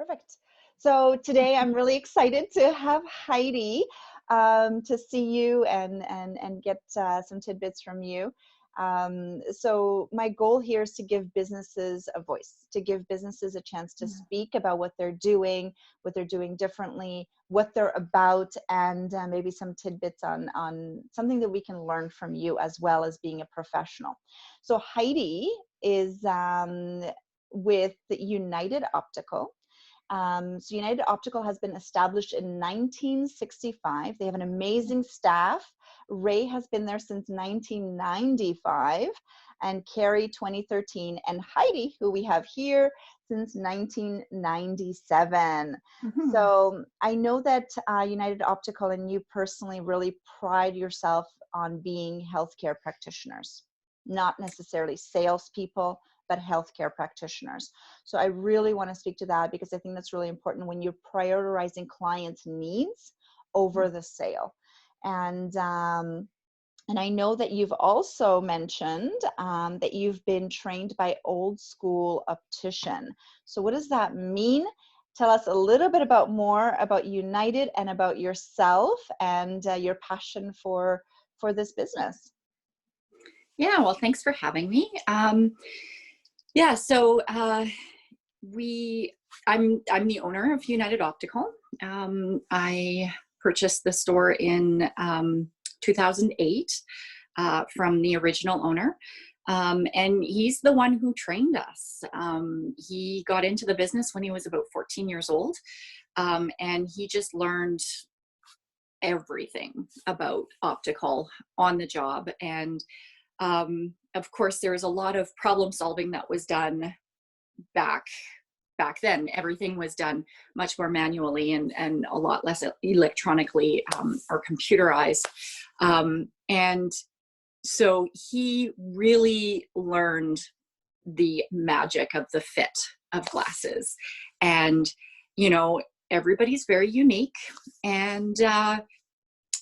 Perfect. So today I'm really excited to have Heidi to see you and get some tidbits from you. So my goal here is to give businesses a voice, to give businesses a chance to speak about what they're doing differently, what they're about, and maybe some tidbits on something that we can learn from you as well as being a professional. So Heidi is with United Optical. So United Optical has been established in 1965. They have an amazing staff. Ray has been there since 1995, and Carrie 2013, and Heidi, who we have here, since 1997. So I know that United Optical and you personally really pride yourself on being healthcare practitioners, not necessarily salespeople, but healthcare practitioners. So I really want to speak to that because I think that's really important when you're prioritizing clients' needs over the sale. And I know that you've also mentioned that you've been trained by old school optician. So what does that mean? Tell us a little bit more about United and about yourself and your passion for this business. Yeah, well, thanks for having me. Yeah, so I'm the owner of United Optical. I purchased the store in 2008 from the original owner, and he's the one who trained us. He got into the business when he was about 14 years old, and he just learned everything about optical on the job. And of course, there was a lot of problem solving that was done back then. Everything was done much more manually and a lot less electronically or computerized. And so he really learned the magic of the fit of glasses. And, you know, everybody's very unique. And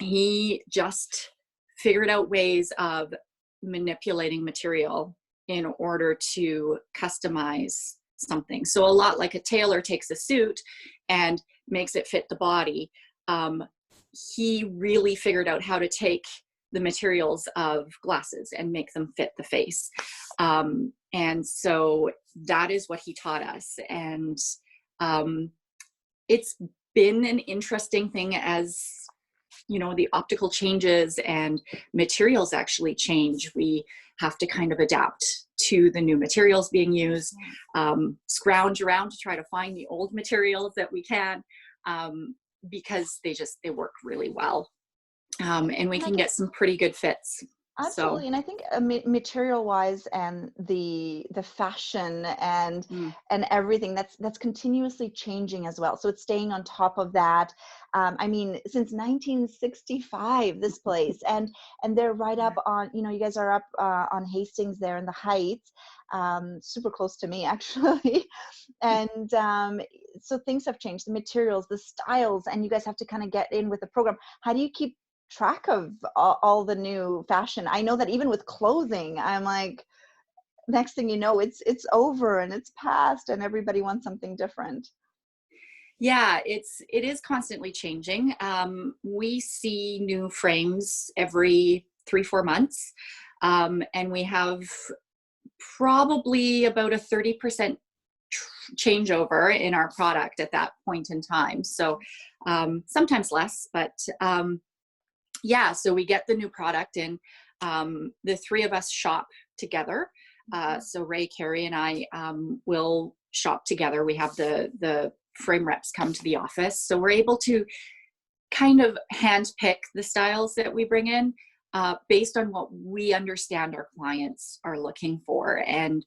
he just figured out ways of manipulating material in order to customize something. So a lot like a tailor takes a suit and makes it fit the body. He really figured out how to take the materials of glasses and make them fit the face. And so that is what he taught us. And it's been an interesting thing as you know, the optical changes and materials actually change. We have to kind of adapt to the new materials being used, scrounge around to try to find the old materials that we can, because they work really well. And we can get some pretty good fits. Absolutely. So. And I think material wise and the fashion and everything that's continuously changing as well. So it's staying on top of that. I mean, since 1965, this place, and they're right up on, you know, you guys are up on Hastings there in the Heights, super close to me actually. And so things have changed, the materials, the styles, and you guys have to kind of get in with the program. How do you keep track of all the new fashion? I know that even with clothing, I'm like, next thing you know, it's over and it's past and everybody wants something different. Yeah, it is constantly changing. We see new frames every 3-4 months. And we have probably about a 30% changeover in our product at that point in time. So sometimes less, but yeah, so we get the new product and the three of us shop together. So Ray, Carrie, and I will shop together. We have the frame reps come to the office. So we're able to kind of handpick the styles that we bring in based on what we understand our clients are looking for. And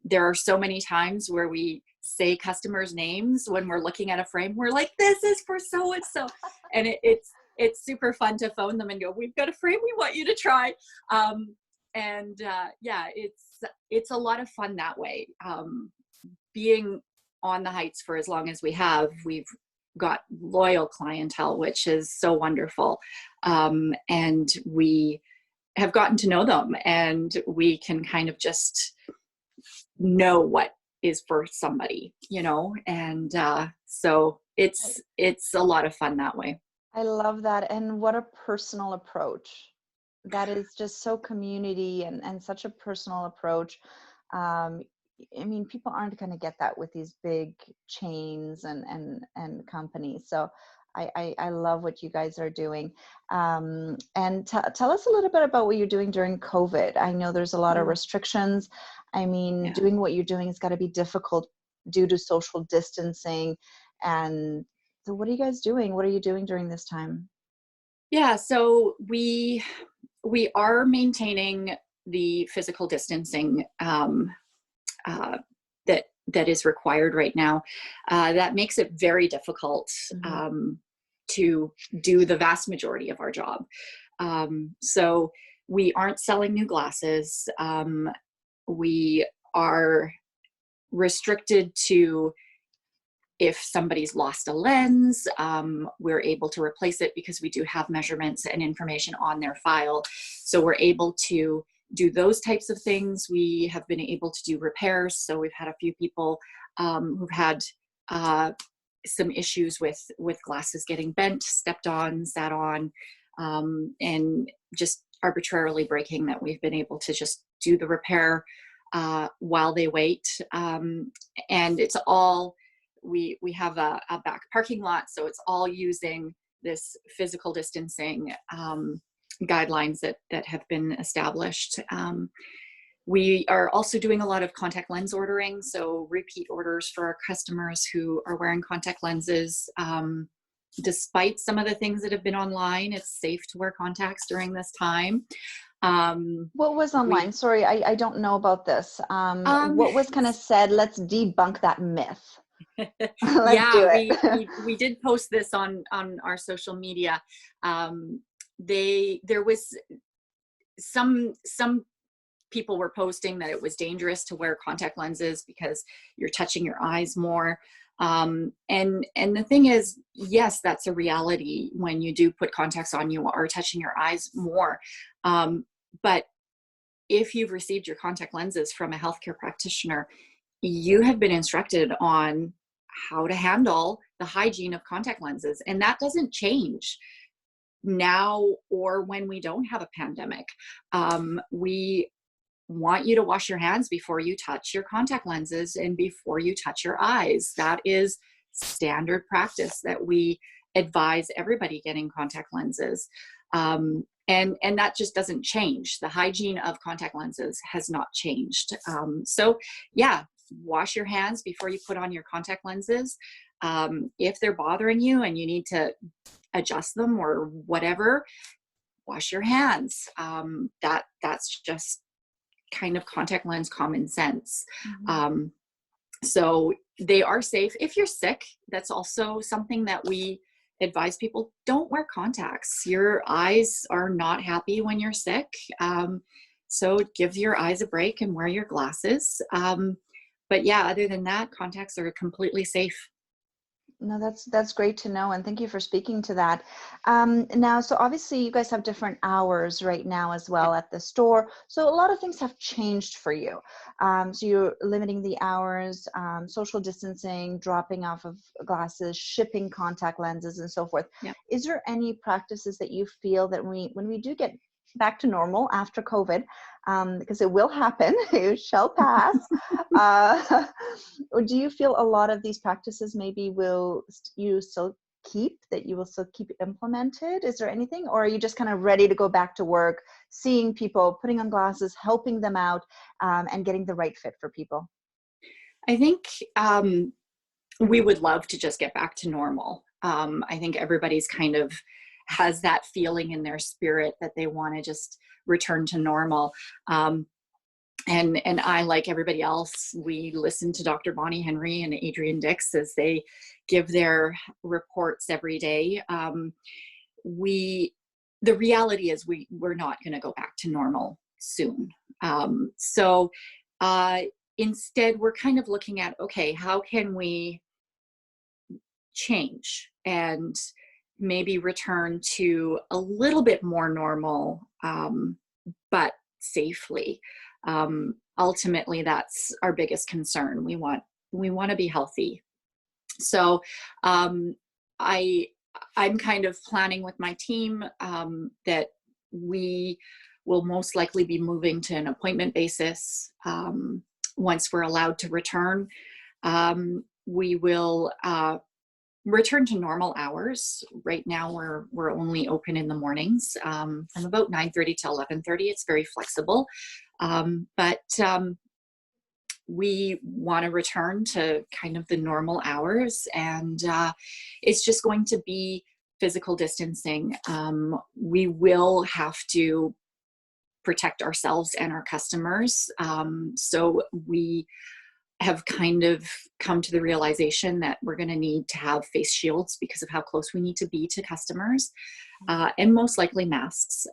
there are so many times where we say customers' names when we're looking at a frame. We're like, this is for so-and-so. And it's super fun to phone them and go, we've got a frame we want you to try. Yeah, it's a lot of fun that way. Being on the Heights for as long as we have, we've got loyal clientele, which is so wonderful. And we have gotten to know them and we can kind of just know what is for somebody, and so it's a lot of fun that way. I love that. And what a personal approach. That is just so community and such a personal approach. Um, I mean, people aren't going to get that with these big chains and companies. So I love what you guys are doing. And tell us a little bit about what you're doing during COVID. I know there's a lot of restrictions. I mean, Yeah. doing what you're doing has got to be difficult due to social distancing. And so what are you guys doing? What are you doing during this time? Yeah, so we are maintaining the physical distancing uh, that is required right now. That makes it very difficult to do the vast majority of our job. So we aren't selling new glasses. We are restricted to, if somebody's lost a lens, we're able to replace it because we do have measurements and information on their file. So we're able to do those types of things. We have been able to do repairs. So we've had a few people who've had some issues with glasses getting bent, stepped on, sat on, and just arbitrarily breaking, that we've been able to just do the repair while they wait. And it's all, we have a back parking lot, so it's all using this physical distancing guidelines that have been established. We are also doing a lot of contact lens ordering, so repeat orders for our customers who are wearing contact lenses. Despite some of the things that have been online, it's safe to wear contacts during this time. What was online? Sorry, I don't know about this. What was kind of said? Let's debunk that myth. Let's Yeah, do it. we did post this on our social media. There was some people were posting that it was dangerous to wear contact lenses because you're touching your eyes more. And the thing is, yes, that's a reality. When you do put contacts on, you are touching your eyes more. But if you've received your contact lenses from a healthcare practitioner, you have been instructed on how to handle the hygiene of contact lenses. And that doesn't change now or when we don't have a pandemic. We want you to wash your hands before you touch your contact lenses and before you touch your eyes. That is standard practice that we advise everybody getting contact lenses. And that just doesn't change. The hygiene of contact lenses has not changed. So yeah, wash your hands before you put on your contact lenses. If they're bothering you and you need to adjust them or whatever, wash your hands. That's just kind of contact lens common sense. So they are safe. If you're sick, that's also something that we advise people: don't wear contacts. Your eyes are not happy when you're sick. So give your eyes a break and wear your glasses. But yeah, other than that, contacts are completely safe. No, that's great to know, and thank you for speaking to that. Now, so obviously you guys have different hours right now as well at the store. So a lot of things have changed for you. So you're limiting the hours, social distancing, dropping off of glasses, shipping contact lenses, and so forth. Yep. Is there any practices that you feel that when we do get back to normal after COVID, because it will happen, it shall pass. Or do you feel a lot of these practices maybe you still keep implemented? Is there anything, or are you just kind of ready to go back to work, seeing people, putting on glasses, helping them out, and getting the right fit for people? I think we would love to just get back to normal. I think everybody's kind of has that feeling in their spirit that they want to just return to normal. And I, like everybody else, we listen to Dr. Bonnie Henry and Adrian Dix as they give their reports every day. The reality is we're not going to go back to normal soon. So instead, we're kind of looking at, okay, how can we change and maybe return to a little bit more normal, but safely. ultimately that's our biggest concern. We want to be healthy. So I'm kind of planning with my team that we will most likely be moving to an appointment basis once we're allowed to return. We will return to normal hours. Right now we're only open in the mornings from about 9:30 to 11:30. It's very flexible, but we want to return to kind of the normal hours, and it's just going to be physical distancing. We will have to protect ourselves and our customers. So we have kind of come to the realization that we're going to need to have face shields because of how close we need to be to customers, and most likely masks.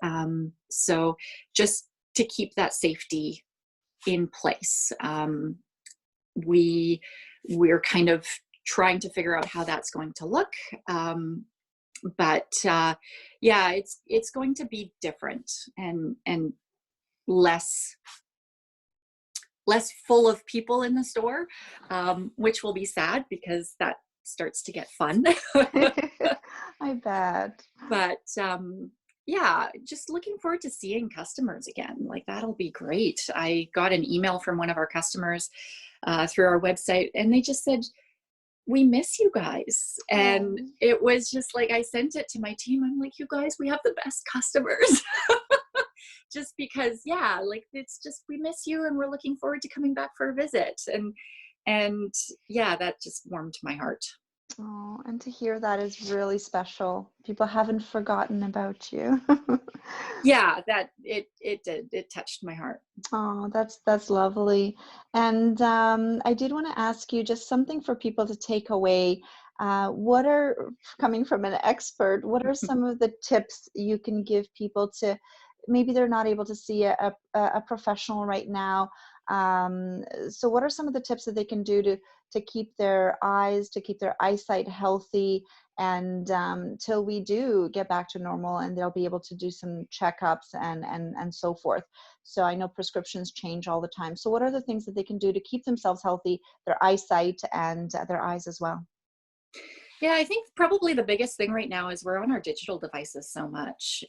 So just to keep that safety in place. We're kind of trying to figure out how that's going to look. But yeah, it's going to be different and less full of people in the store, which will be sad because that starts to get fun. I bet. But yeah, just looking forward to seeing customers again. Like, that'll be great. I got an email from one of our customers through our website, and they just said, "We miss you guys." And it was just like, I sent it to my team. I'm like, "You guys, we have the best customers." Just because, yeah, like, it's just, we miss you and we're looking forward to coming back for a visit. And yeah, that just warmed my heart. Oh, and to hear that is really special. People haven't forgotten about you. Yeah, that it did. It touched my heart. Oh, that's lovely. And I did want to ask you just something for people to take away. What are, coming from an expert, what are some of the tips you can give people to, maybe they're not able to see a professional right now. So what are some of the tips that they can do to keep their eyes, to keep their eyesight healthy, and till we do get back to normal and they'll be able to do some checkups and so forth. So I know prescriptions change all the time. So what are the things that they can do to keep themselves healthy, their eyesight and their eyes as well? Yeah, I think probably the biggest thing right now is we're on our digital devices so much.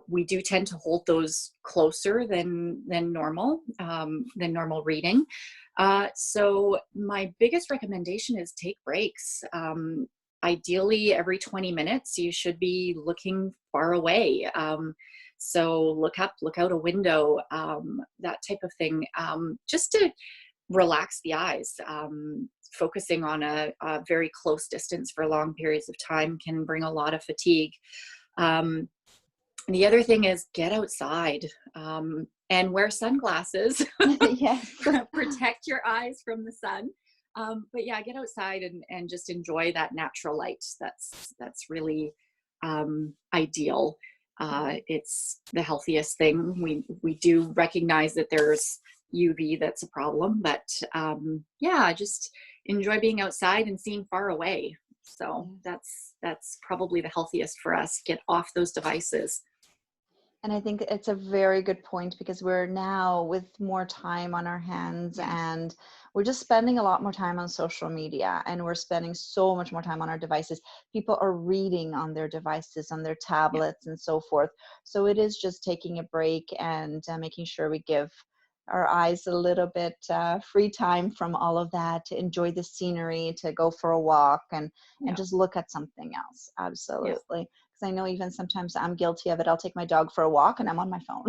We do tend to hold those closer than normal reading. So my biggest recommendation is take breaks. Ideally, every 20 minutes, you should be looking far away. So look up, look out a window, that type of thing, just to relax the eyes. Focusing on a very close distance for long periods of time can bring a lot of fatigue. The other thing is get outside and wear sunglasses. Yes. Protect your eyes from the sun. But yeah, get outside and just enjoy that natural light. That's really ideal. It's the healthiest thing. We do recognize that there's UV that's a problem, but yeah, just enjoy being outside and seeing far away. So that's probably the healthiest for us. Get off those devices. And I think it's a very good point, because we're now with more time on our hands, and we're just spending a lot more time on social media, and we're spending so much more time on our devices. People are reading on their devices, on their tablets and so forth. So it is just taking a break and making sure we give our eyes a little bit free time from all of that, to enjoy the scenery, to go for a walk and just look at something else. Absolutely. Because I know even sometimes I'm guilty of it. I'll take my dog for a walk and I'm on my phone.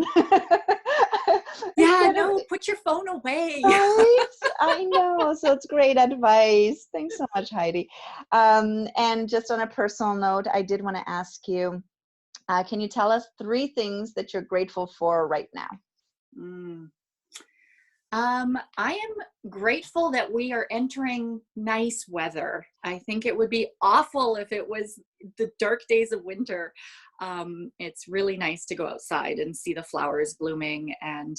Yeah, no, put your phone away. Right? I know. So it's great advice. Thanks so much, Heidi. And just on a personal note, I did want to ask you, can you tell us 3 things that you're grateful for right now? I am grateful that we are entering nice weather. I think it would be awful if it was the dark days of winter. It's really nice to go outside and see the flowers blooming and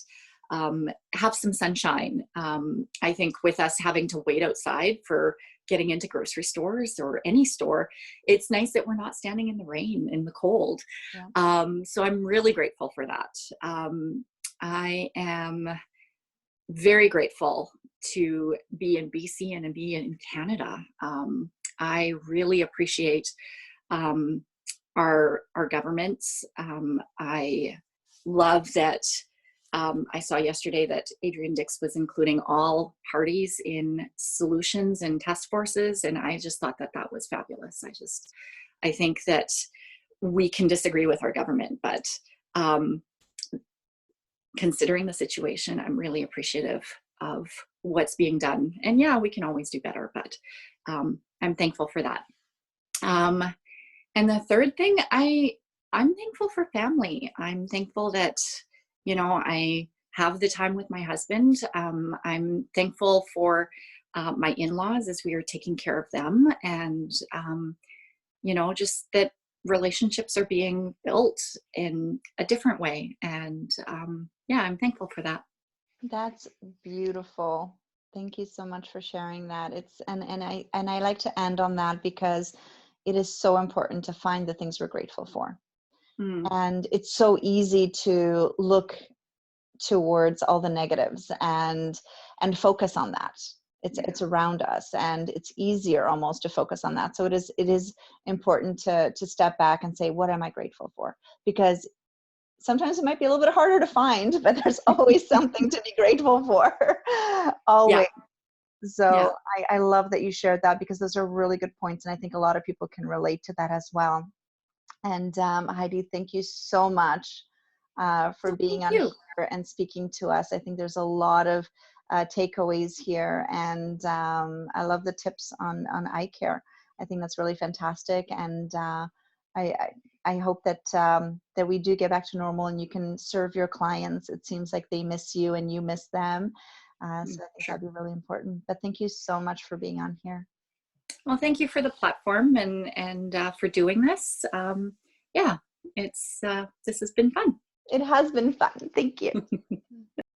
have some sunshine. I think with us having to wait outside for getting into grocery stores or any store, it's nice that we're not standing in the rain, in the cold. So I'm really grateful for that. I am very grateful to be in BC and to be in Canada. I really appreciate our governments. I love that. I saw yesterday that Adrian Dix was including all parties in solutions and task forces, and I just thought that that was fabulous. I think that we can disagree with our government, but considering the situation, I'm really appreciative of what's being done. And yeah, we can always do better, but I'm thankful for that. And the third thing, I'm thankful for family. I'm thankful that, you know, I have the time with my husband. I'm thankful for my in-laws as we are taking care of them. And, you know, just that relationships are being built in a different way. And yeah, I'm thankful for that. That's beautiful. Thank you so much for sharing that. And I like to end on that because it is so important to find the things we're grateful for. Mm. And it's so easy to look towards all the negatives and focus on that. It's around us, and it's easier almost to focus on that. So it is important to step back and say, what am I grateful for? Because sometimes it might be a little bit harder to find, but there's always something to be grateful for. Always. Yeah. So Yeah. I love that you shared that, because those are really good points, and I think a lot of people can relate to that as well. And Heidi, thank you so much for being on here and speaking to us. I think there's a lot of takeaways here, and I love the tips on eye care. I think that's really fantastic, and I hope that that we do get back to normal and you can serve your clients. It seems like they miss you and you miss them. So I think that'd be really important. But thank you so much for being on here. Well, thank you for the platform and for doing this. Yeah, this has been fun. It has been fun. Thank you.